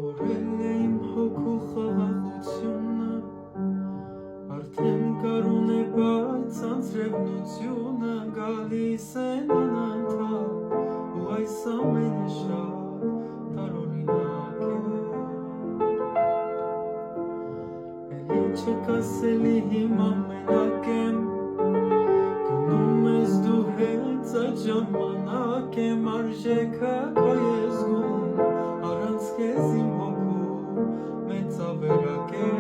Կորել է իմ հոգու խաղաղությունը, արդեն կարուն է բայց անձրևնությունը, գալիս են անընդհատ ու այս ամենը շատ տարօրինակ է։ Էլ ինչ է կասելի հիմա մենակ եմ, գնում ես դու հենց այդ ժամանակ եմ, արժեքը քո ես զգում, առանց քեզ իմ հոգու մեծավերակ է։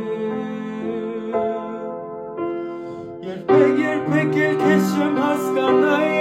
Երբեք էլ քեզ չեմ հասկանա